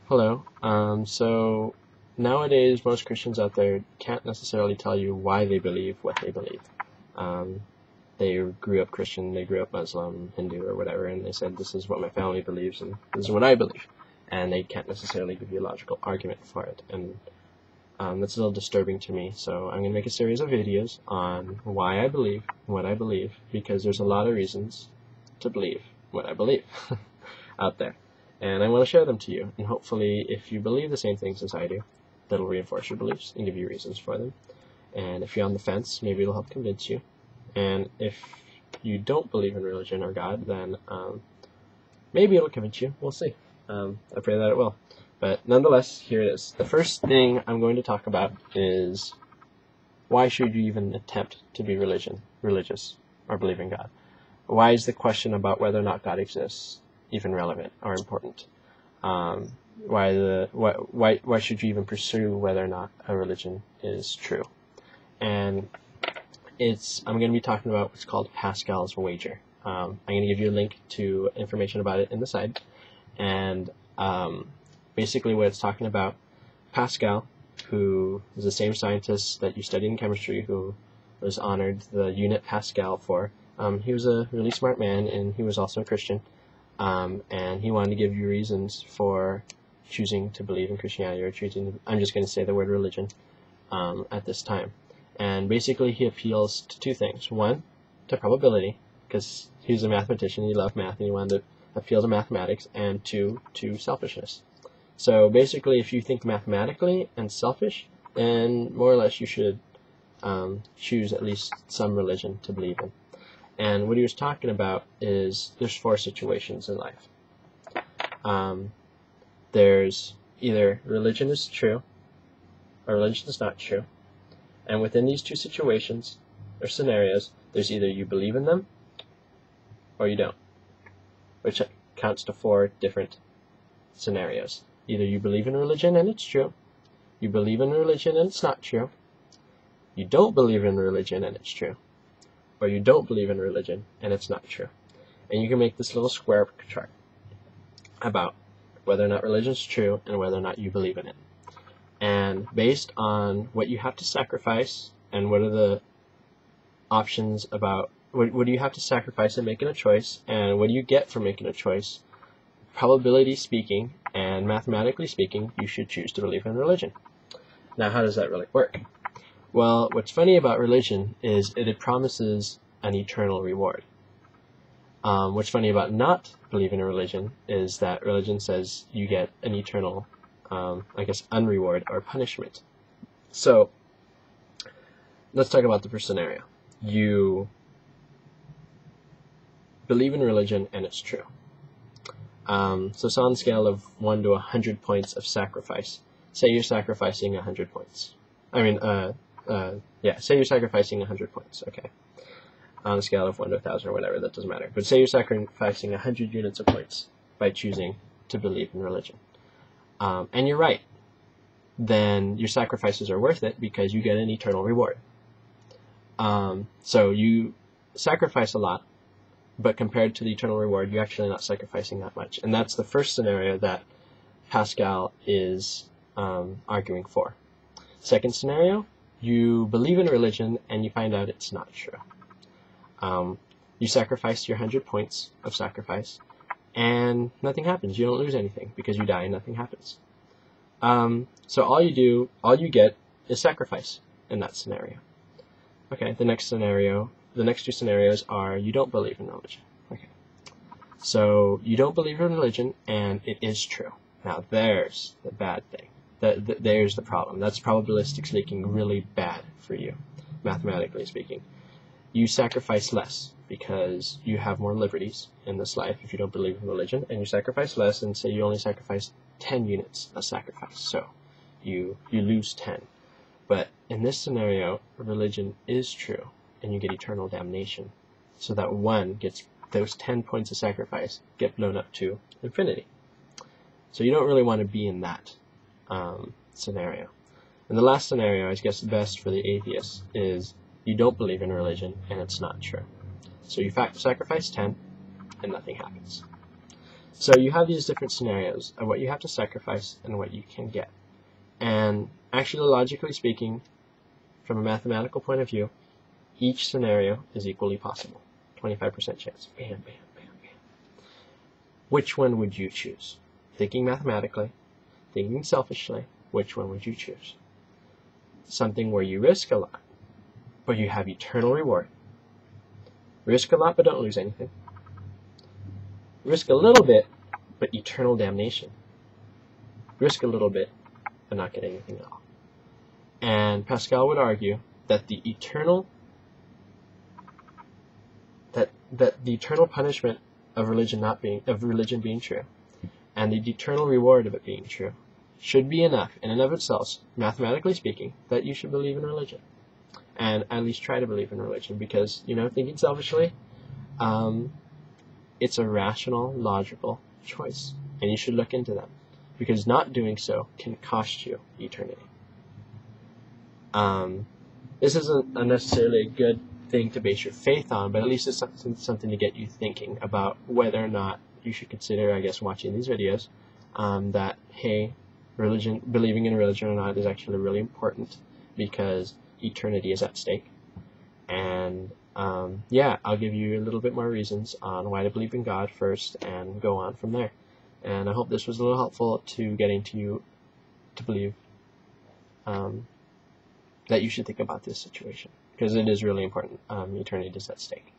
Hello. So nowadays, most Christians out there can't necessarily tell you why they believe what they believe. Um, they grew up Christian, they grew up Muslim, Hindu, or whatever, and they said, this is what my family believes, and this is what I believe. And they can't necessarily give you a logical argument for it. And that's a little disturbing to me. So I'm going to make a series of videos on why I believe what I believe, because there's a lot of reasons to believe what I believe out there. And I want to share them to you, and hopefully if you believe the same things as I do, that'll reinforce your beliefs and give you reasons for them. And if you're on the fence, maybe it'll help convince you. And if you don't believe in religion or God, then maybe it'll convince you. We'll see. I pray that it will. But nonetheless, here it is. The first thing I'm going to talk about is why should you even attempt to be religious, or believe in God? Why is the question about whether or not God exists even relevant or important? Why should you even pursue whether or not a religion is true? And I'm going to be talking about what's called Pascal's wager. I'm going to give you a link to information about it in the side. And basically what it's talking about, Pascal, who is the same scientist that you studied in chemistry, who was honored the unit Pascal for, he was a really smart man, and he was also a Christian. And he wanted to give you reasons for choosing to believe in Christianity, or I'm just going to say the word religion at this time. And basically he appeals to two things. One, to probability, because he was a mathematician, he loved math, and he wanted to appeal to mathematics. And two, to selfishness. So basically, if you think mathematically and selfish, then more or less you should choose at least some religion to believe in. And what he was talking about is there's four situations in life. There's either religion is true or religion is not true. And within these two situations or scenarios, there's either you believe in them or you don't, which counts to four different scenarios. Either you believe in religion and it's true, you believe in religion and it's not true, you don't believe in religion and it's true, or you don't believe in religion and it's not true. And you can make this little square chart about whether or not religion is true and whether or not you believe in it. And based on what you have to sacrifice and what are the options about what do you have to sacrifice in making a choice, and what do you get from making a choice, probability speaking and mathematically speaking, you should choose to believe in religion. Now, how does that really work? Well, what's funny about religion is it promises an eternal reward. What's funny about not believing in religion is that religion says you get an eternal, unreward or punishment. So, let's talk about the first scenario. You believe in religion and it's true. So it's on a scale of 1 to 100 points of sacrifice. Say you're sacrificing 100 points. Say you're sacrificing 100 points, okay. On a scale of 1 to 1,000 or whatever, that doesn't matter. But say you're sacrificing 100 units of points by choosing to believe in religion. And you're right. Then your sacrifices are worth it because you get an eternal reward. So you sacrifice a lot, but compared to the eternal reward, you're actually not sacrificing that much. And that's the first scenario that Pascal is arguing for. Second scenario, you believe in religion and you find out it's not true. You sacrifice your 100 points of sacrifice and nothing happens. You don't lose anything because you die and nothing happens. So all you get is sacrifice in that scenario. Okay, the next two scenarios are you don't believe in religion. Okay, so you don't believe in religion and it is true. Now there's the bad thing. There's the problem. That's probabilistic speaking really bad for you, mathematically speaking. You sacrifice less because you have more liberties in this life if you don't believe in religion, and you sacrifice less, and say you only sacrifice 10 units of sacrifice, so you lose 10. But in this scenario, religion is true, and you get eternal damnation. So that those 10 points of sacrifice get blown up to infinity. So you don't really want to be in that scenario. And the last scenario, I guess best for the atheist, is you don't believe in religion and it's not true. So you sacrifice 10 and nothing happens. So you have these different scenarios of what you have to sacrifice and what you can get. And actually, logically speaking, from a mathematical point of view, each scenario is equally possible. 25% chance. Bam, bam, bam, bam. Which one would you choose? Thinking mathematically, thinking selfishly, which one would you choose? Something where you risk a lot, but you have eternal reward. Risk a lot, but don't lose anything. Risk a little bit, but eternal damnation. Risk a little bit, but not get anything at all. And Pascal would argue that the eternal punishment of religion being true, and the eternal reward of it being true, should be enough in and of itself, mathematically speaking, that you should believe in religion, and at least try to believe in religion, because thinking selfishly, it's a rational, logical choice, and you should look into them, because not doing so can cost you eternity. This isn't necessarily a good thing to base your faith on, but at least it's something to get you thinking about whether or not you should consider, I guess, watching these videos, that, hey, believing in religion or not is actually really important, because eternity is at stake. And yeah, I'll give you a little bit more reasons on why to believe in God first and go on from there. And I hope this was a little helpful to getting to you to believe that you should think about this situation, because it is really important. Eternity is at stake.